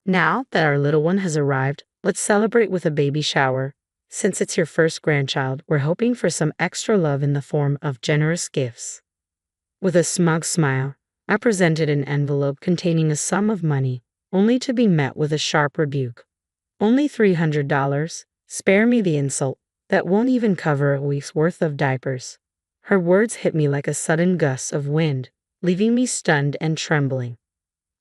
Now that our little one has arrived, let's celebrate with a baby shower. Since it's your first grandchild, we're hoping for some extra love in the form of generous gifts. With a smug smile, I presented an envelope containing a sum of money, only to be met with a sharp rebuke. Only $300? Spare me the insult. That won't even cover a week's worth of diapers. Her words hit me like a sudden gust of wind, leaving me stunned and trembling.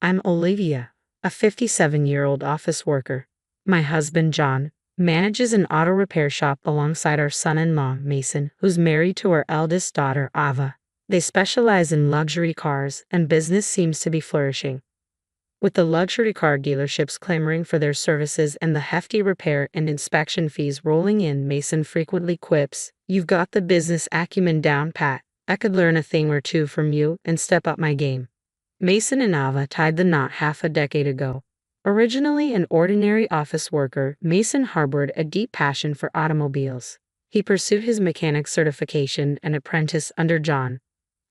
I'm Olivia, a 57-year-old office worker. My husband, John, manages an auto repair shop alongside our son-in-law, Mason, who's married to our eldest daughter, Ava. They specialize in luxury cars, and business seems to be flourishing. With the luxury car dealerships clamoring for their services and the hefty repair and inspection fees rolling in, Mason frequently quips, "You've got the business acumen down pat. I could learn a thing or two from you and step up my game." Mason and Ava tied the knot half a decade ago. Originally an ordinary office worker, Mason harbored a deep passion for automobiles. He pursued his mechanic certification and apprenticed under John.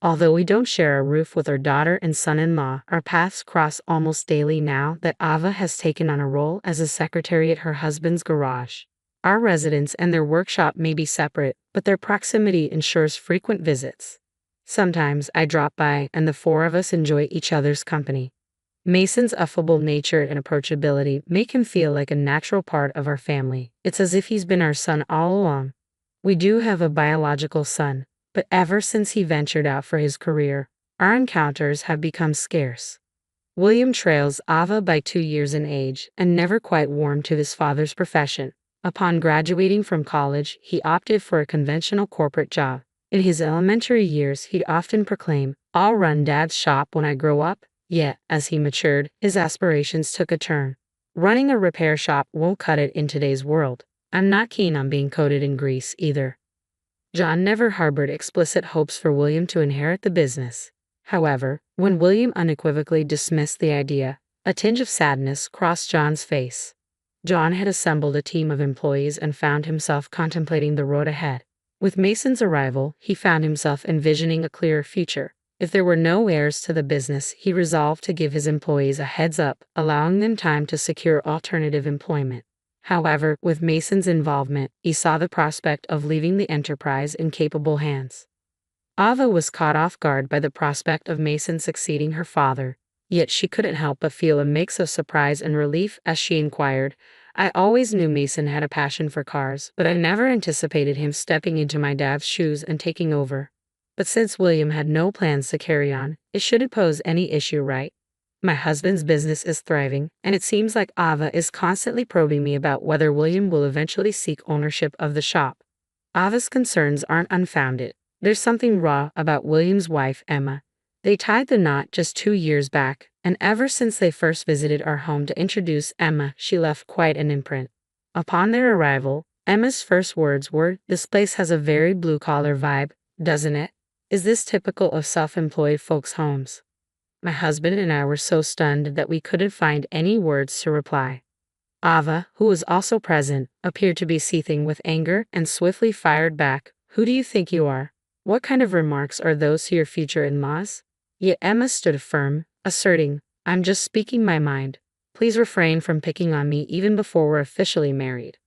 Although we don't share a roof with our daughter and son-in-law, our paths cross almost daily now that Ava has taken on a role as a secretary at her husband's garage. Our residence and their workshop may be separate, but their proximity ensures frequent visits. Sometimes I drop by and the four of us enjoy each other's company. Mason's affable nature and approachability make him feel like a natural part of our family. It's as if he's been our son all along. We do have a biological son, but ever since he ventured out for his career, our encounters have become scarce. William trails Ava by 2 years in age and never quite warmed to his father's profession. Upon graduating from college, he opted for a conventional corporate job. In his elementary years, he'd often proclaim, "I'll run Dad's shop when I grow up." Yet, as he matured, his aspirations took a turn. Running a repair shop won't cut it in today's world. I'm not keen on being coated in grease either. John never harbored explicit hopes for William to inherit the business. However, when William unequivocally dismissed the idea, a tinge of sadness crossed John's face. John had assembled a team of employees and found himself contemplating the road ahead. With Mason's arrival, he found himself envisioning a clearer future. If there were no heirs to the business, he resolved to give his employees a heads up, allowing them time to secure alternative employment. However, with Mason's involvement, he saw the prospect of leaving the enterprise in capable hands. Ava was caught off guard by the prospect of Mason succeeding her father, yet she couldn't help but feel a mix of surprise and relief as she inquired, "I always knew Mason had a passion for cars, but I never anticipated him stepping into my dad's shoes and taking over. But since William had no plans to carry on, it shouldn't pose any issue, right? My husband's business is thriving, and it seems like Ava is constantly probing me about whether William will eventually seek ownership of the shop." Ava's concerns aren't unfounded. There's something raw about William's wife, Emma. They tied the knot just 2 years back, and ever since they first visited our home to introduce Emma, she left quite an imprint. Upon their arrival, Emma's first words were, "This place has a very blue-collar vibe, doesn't it? Is this typical of self-employed folks' homes?" My husband and I were so stunned that we couldn't find any words to reply. Ava, who was also present, appeared to be seething with anger and swiftly fired back, "Who do you think you are? What kind of remarks are those to your future in-laws?" Yet Emma stood firm, asserting, "I'm just speaking my mind. Please refrain from picking on me even before we're officially married."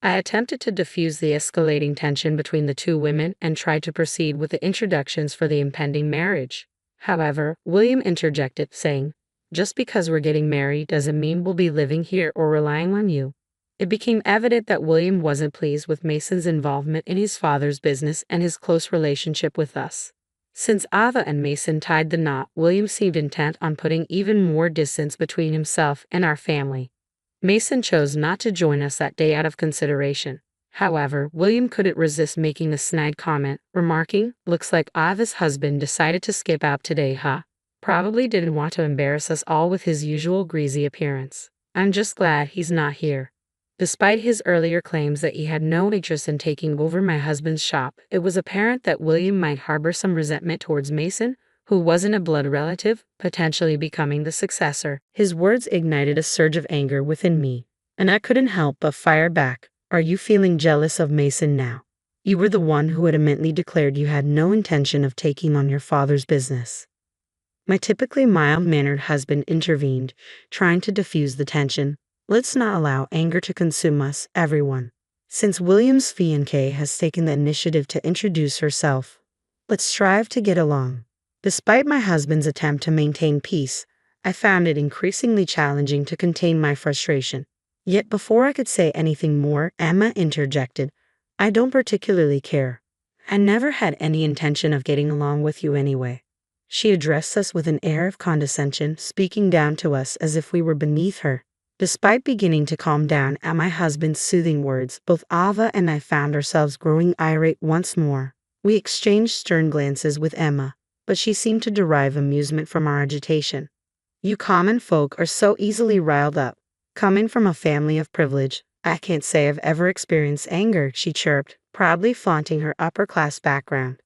I attempted to diffuse the escalating tension between the two women and tried to proceed with the introductions for the impending marriage. However, William interjected, saying, "Just because we're getting married doesn't mean we'll be living here or relying on you." It became evident that William wasn't pleased with Mason's involvement in his father's business and his close relationship with us. Since Ava and Mason tied the knot, William seemed intent on putting even more distance between himself and our family. Mason chose not to join us that day out of consideration. However, William couldn't resist making a snide comment, remarking, "Looks like Ava's husband decided to skip out today, huh? Probably didn't want to embarrass us all with his usual greasy appearance. I'm just glad he's not here." Despite his earlier claims that he had no interest in taking over my husband's shop, it was apparent that William might harbor some resentment towards Mason, who wasn't a blood relative, potentially becoming the successor. His words ignited a surge of anger within me, and I couldn't help but fire back. "Are you feeling jealous of Mason now? You were the one who adamantly declared you had no intention of taking on your father's business." My typically mild-mannered husband intervened, trying to diffuse the tension. Let's not allow anger to consume us, everyone. Since William's fiancée has taken the initiative to introduce herself, let's strive to get along. Despite my husband's attempt to maintain peace, I found it increasingly challenging to contain my frustration. Yet before I could say anything more, Emma interjected, I don't particularly care. I never had any intention of getting along with you anyway. She addressed us with an air of condescension, speaking down to us as if we were beneath her. Despite beginning to calm down at my husband's soothing words, both Ava and I found ourselves growing irate once more. We exchanged stern glances with Emma, but she seemed to derive amusement from our agitation. You common folk are so easily riled up. Coming from a family of privilege, I can't say I've ever experienced anger, she chirped, proudly flaunting her upper-class background.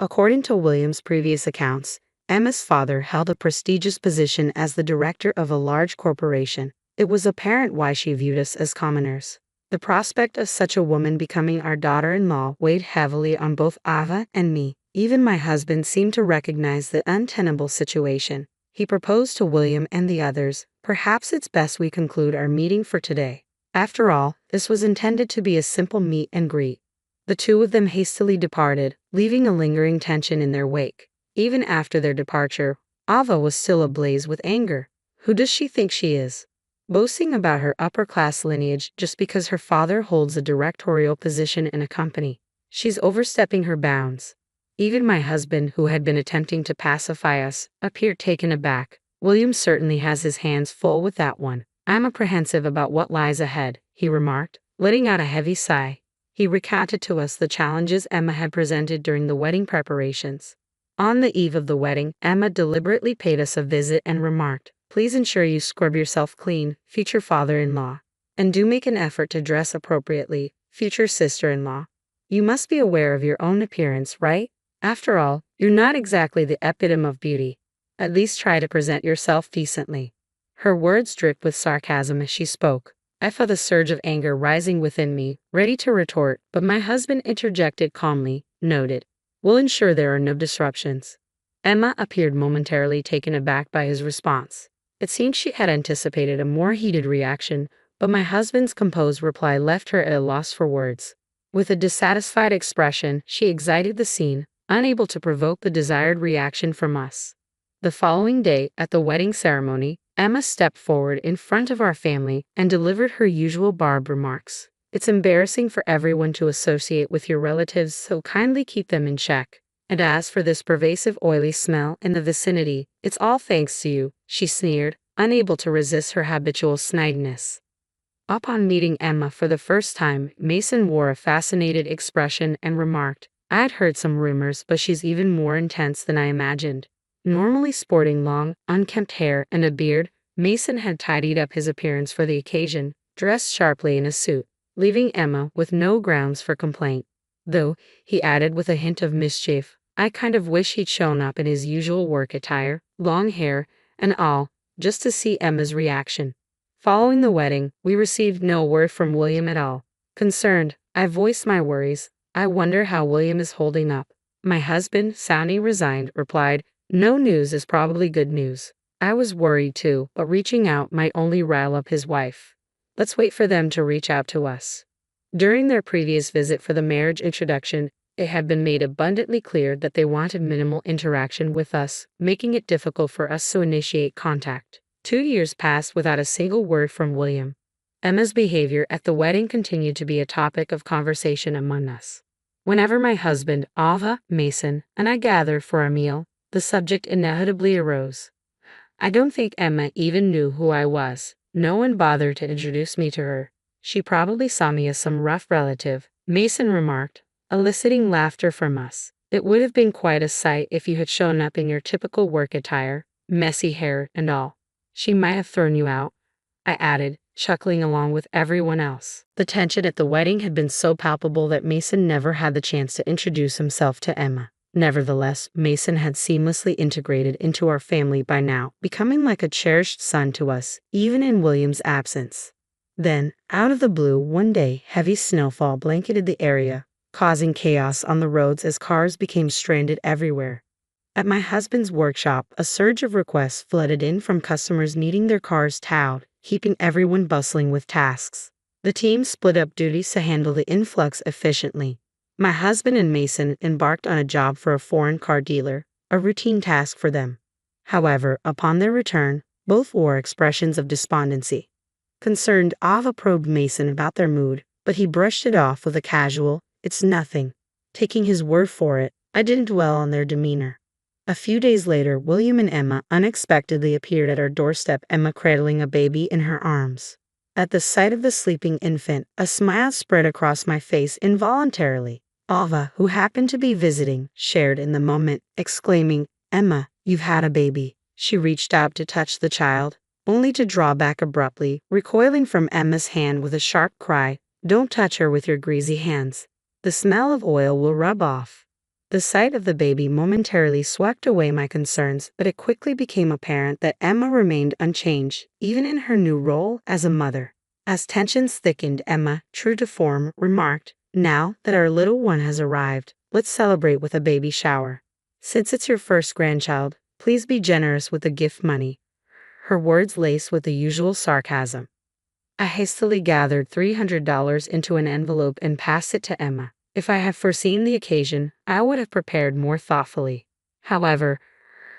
According to William's previous accounts, Emma's father held a prestigious position as the director of a large corporation. It was apparent why she viewed us as commoners. The prospect of such a woman becoming our daughter-in-law weighed heavily on both Ava and me. Even my husband seemed to recognize the untenable situation. He proposed to William and the others, perhaps it's best we conclude our meeting for today. After all, this was intended to be a simple meet and greet. The two of them hastily departed, leaving a lingering tension in their wake. Even after their departure, Ava was still ablaze with anger. Who does she think she is? Boasting about her upper-class lineage just because her father holds a directorial position in a company. She's overstepping her bounds. Even my husband, who had been attempting to pacify us, appeared taken aback. William certainly has his hands full with that one. I'm apprehensive about what lies ahead, he remarked, letting out a heavy sigh. He recounted to us the challenges Emma had presented during the wedding preparations. On the eve of the wedding, Emma deliberately paid us a visit and remarked, please ensure you scrub yourself clean, future father-in-law. And do make an effort to dress appropriately, future sister-in-law. You must be aware of your own appearance, right? After all, you're not exactly the epitome of beauty. At least try to present yourself decently. Her words dripped with sarcasm as she spoke. I felt a surge of anger rising within me, ready to retort, but my husband interjected calmly, noted, we'll ensure there are no disruptions. Emma appeared momentarily taken aback by his response. It seemed she had anticipated a more heated reaction, but my husband's composed reply left her at a loss for words. With a dissatisfied expression, she exited the scene, unable to provoke the desired reaction from us. The following day, at the wedding ceremony, Emma stepped forward in front of our family and delivered her usual barbed remarks. It's embarrassing for everyone to associate with your relatives, so kindly keep them in check. And as for this pervasive oily smell in the vicinity, it's all thanks to you, she sneered, unable to resist her habitual snidiness. Upon meeting Emma for the first time, Mason wore a fascinated expression and remarked, I'd heard some rumors, but she's even more intense than I imagined. Normally sporting long, unkempt hair and a beard, Mason had tidied up his appearance for the occasion, dressed sharply in a suit, leaving Emma with no grounds for complaint. Though, he added with a hint of mischief, I kind of wish he'd shown up in his usual work attire, long hair, and all, just to see Emma's reaction. Following the wedding, we received no word from William at all. Concerned, I voiced my worries. I wonder how William is holding up. My husband, sounding resigned, replied, no news is probably good news. I was worried too, but reaching out might only rile up his wife. Let's wait for them to reach out to us. During their previous visit for the marriage introduction, it had been made abundantly clear that they wanted minimal interaction with us, making it difficult for us to initiate contact. 2 years passed without a single word from William. Emma's behavior at the wedding continued to be a topic of conversation among us. Whenever my husband, Ava, Mason, and I gathered for a meal, the subject inevitably arose. I don't think Emma even knew who I was. No one bothered to introduce me to her. She probably saw me as some rough relative, Mason remarked, eliciting laughter from us. It would have been quite a sight if you had shown up in your typical work attire, messy hair and all. She might have thrown you out, I added, chuckling along with everyone else. The tension at the wedding had been so palpable that Mason never had the chance to introduce himself to Emma. Nevertheless, Mason had seamlessly integrated into our family by now, becoming like a cherished son to us, even in William's absence. Then, out of the blue, one day, heavy snowfall blanketed the area, causing chaos on the roads as cars became stranded everywhere. At my husband's workshop, a surge of requests flooded in from customers needing their cars towed, keeping everyone bustling with tasks. The team split up duties to handle the influx efficiently. My husband and Mason embarked on a job for a foreign car dealer, a routine task for them. However, upon their return, both wore expressions of despondency. Concerned, Ava probed Mason about their mood, but he brushed it off with a casual, "It's nothing." Taking his word for it, I didn't dwell on their demeanor. A few days later, William and Emma unexpectedly appeared at our doorstep, Emma cradling a baby in her arms. At the sight of the sleeping infant, a smile spread across my face involuntarily. Ava, who happened to be visiting, shared in the moment, exclaiming, "Emma, you've had a baby." She reached out to touch the child, only to draw back abruptly, recoiling from Emma's hand with a sharp cry, "Don't touch her with your greasy hands. The smell of oil will rub off." The sight of the baby momentarily swept away my concerns, but it quickly became apparent that Emma remained unchanged, even in her new role as a mother. As tensions thickened, Emma, true to form, remarked, "Now that our little one has arrived, let's celebrate with a baby shower. Since it's your first grandchild, please be generous with the gift money." Her words laced with the usual sarcasm. I hastily gathered $300 into an envelope and passed it to Emma. If I had foreseen the occasion, I would have prepared more thoughtfully. However,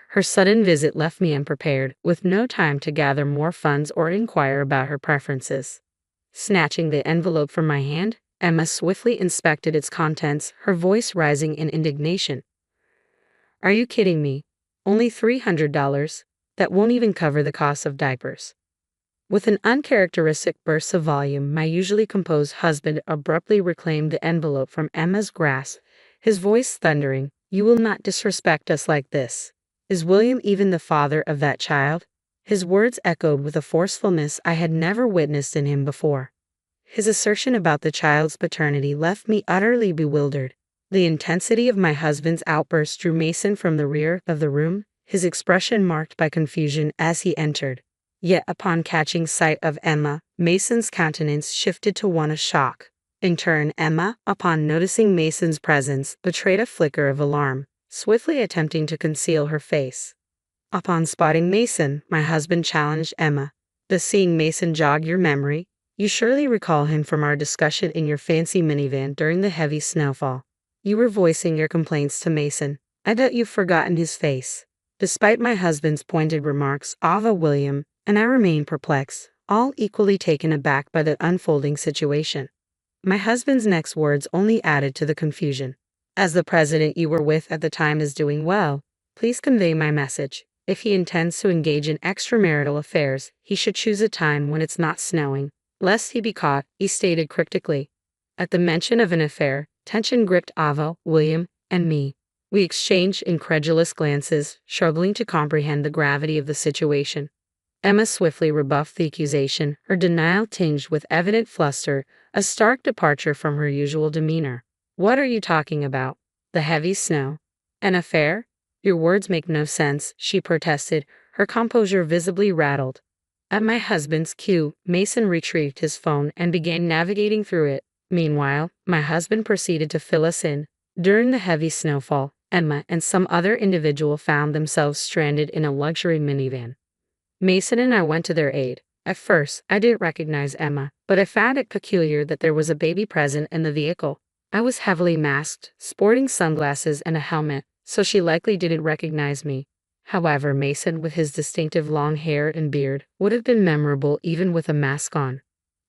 her sudden visit left me unprepared, with no time to gather more funds or inquire about her preferences. Snatching the envelope from my hand, Emma swiftly inspected its contents, her voice rising in indignation. "Are you kidding me? Only $300? That won't even cover the cost of diapers." With an uncharacteristic burst of volume, my usually composed husband abruptly reclaimed the envelope from Emma's grasp, his voice thundering, "You will not disrespect us like this. Is William even the father of that child?" His words echoed with a forcefulness I had never witnessed in him before. His assertion about the child's paternity left me utterly bewildered. The intensity of my husband's outburst drew Mason from the rear of the room, his expression marked by confusion as he entered. Yet upon catching sight of Emma, Mason's countenance shifted to one of shock. In turn, Emma, upon noticing Mason's presence, betrayed a flicker of alarm, swiftly attempting to conceal her face. Upon spotting Mason, my husband challenged Emma, "Does seeing Mason jog your memory? You surely recall him from our discussion in your fancy minivan during the heavy snowfall. You were voicing your complaints to Mason. I doubt you've forgotten his face." Despite my husband's pointed remarks, Ava, William, and I remained perplexed, all equally taken aback by the unfolding situation. My husband's next words only added to the confusion. "As the president you were with at the time is doing well, please convey my message. If he intends to engage in extramarital affairs, he should choose a time when it's not snowing, lest he be caught," he stated cryptically. At the mention of an affair, tension gripped Ava, William, and me. We exchanged incredulous glances, struggling to comprehend the gravity of the situation. Emma swiftly rebuffed the accusation, her denial tinged with evident fluster, a stark departure from her usual demeanor. "What are you talking about? The heavy snow? An affair? Your words make no sense," she protested, her composure visibly rattled. At my husband's cue, Mason retrieved his phone and began navigating through it. Meanwhile, my husband proceeded to fill us in. During the heavy snowfall, Emma and some other individual found themselves stranded in a luxury minivan. Mason and I went to their aid. At first, I didn't recognize Emma, but I found it peculiar that there was a baby present in the vehicle. I was heavily masked, sporting sunglasses and a helmet, so she likely didn't recognize me. However, Mason, with his distinctive long hair and beard, would have been memorable even with a mask on.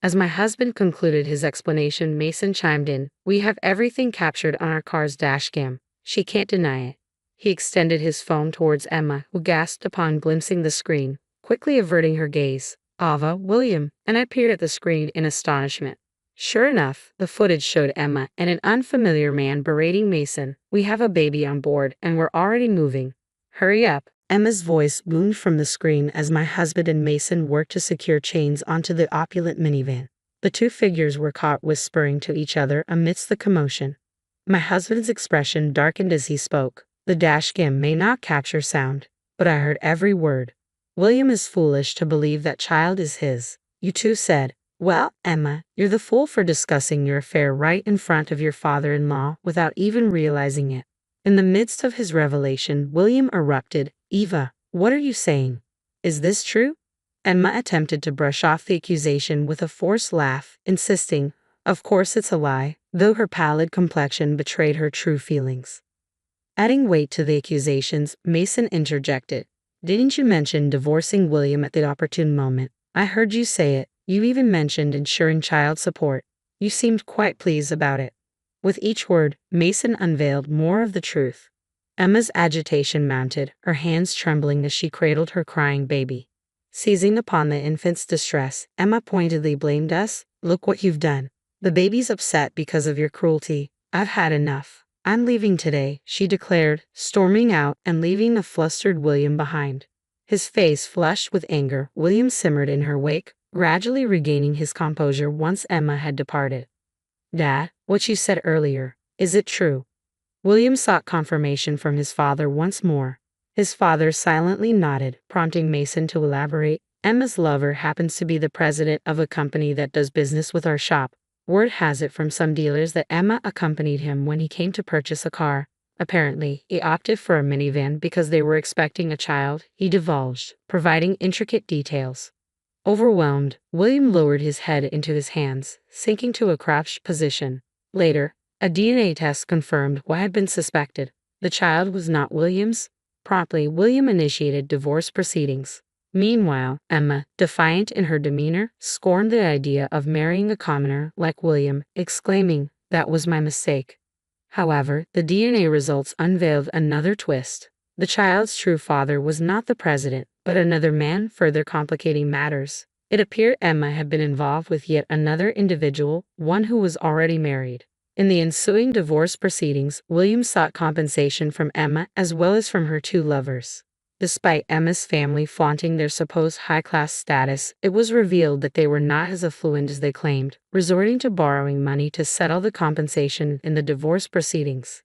As my husband concluded his explanation, Mason chimed in, "We have everything captured on our car's dashcam. She can't deny it." He extended his phone towards Emma, who gasped upon glimpsing the screen, quickly averting her gaze. Ava, William, and I peered at the screen in astonishment. Sure enough, the footage showed Emma and an unfamiliar man berating Mason. "We have a baby on board, and we're already moving. Hurry up." Emma's voice boomed from the screen as my husband and Mason worked to secure chains onto the opulent minivan. The two figures were caught whispering to each other amidst the commotion. My husband's expression darkened as he spoke. "The dashcam may not capture sound, but I heard every word. William is foolish to believe that child is his. You two said, 'Well, Emma, you're the fool for discussing your affair right in front of your father-in-law without even realizing it.' In the midst of his revelation, William erupted, "Eva, what are you saying? Is this true?" Emma attempted to brush off the accusation with a forced laugh, insisting, "Of course it's a lie," though her pallid complexion betrayed her true feelings. Adding weight to the accusations, Mason interjected, "Didn't you mention divorcing William at the opportune moment? I heard you say it. You even mentioned ensuring child support. You seemed quite pleased about it." With each word, Mason unveiled more of the truth. Emma's agitation mounted, her hands trembling as she cradled her crying baby. Seizing upon the infant's distress, Emma pointedly blamed us. "Look what you've done. The baby's upset because of your cruelty. I've had enough. I'm leaving today," she declared, storming out and leaving the flustered William behind. His face flushed with anger, William simmered in her wake, gradually regaining his composure once Emma had departed. "Dad, what you said earlier, is it true?" William sought confirmation from his father once more. His father silently nodded, prompting Mason to elaborate. "Emma's lover happens to be the president of a company that does business with our shop. Word has it from some dealers that Emma accompanied him when he came to purchase a car. Apparently, he opted for a minivan because they were expecting a child," he divulged, providing intricate details. Overwhelmed, William lowered his head into his hands, sinking to a crouched position. Later, a DNA test confirmed what had been suspected. The child was not William's. Promptly, William initiated divorce proceedings. Meanwhile, Emma, defiant in her demeanor, scorned the idea of marrying a commoner like William, exclaiming, "That was my mistake." However, the DNA results unveiled another twist. The child's true father was not the president, but another man, further complicating matters. It appeared Emma had been involved with yet another individual, one who was already married. In the ensuing divorce proceedings, William sought compensation from Emma as well as from her two lovers. Despite Emma's family flaunting their supposed high-class status, it was revealed that they were not as affluent as they claimed, resorting to borrowing money to settle the compensation in the divorce proceedings.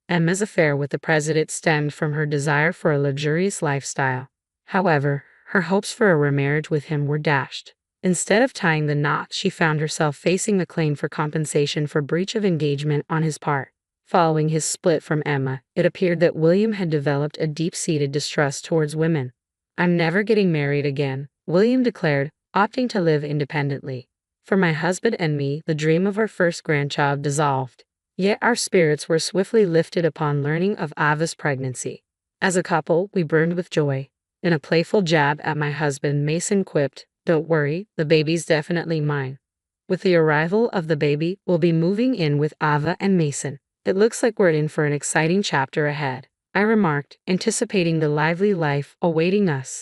Emma's affair with the president stemmed from her desire for a luxurious lifestyle. However, her hopes for a remarriage with him were dashed. Instead of tying the knot, she found herself facing a claim for compensation for breach of engagement on his part. Following his split from Emma, it appeared that William had developed a deep-seated distrust towards women. "I'm never getting married again," William declared, opting to live independently. "For my husband and me, the dream of our first grandchild dissolved." Yet our spirits were swiftly lifted upon learning of Ava's pregnancy. As a couple, we burned with joy. In a playful jab at my husband, Mason quipped, "Don't worry, the baby's definitely mine." With the arrival of the baby, we'll be moving in with Ava and Mason. "It looks like we're in for an exciting chapter ahead," I remarked, anticipating the lively life awaiting us.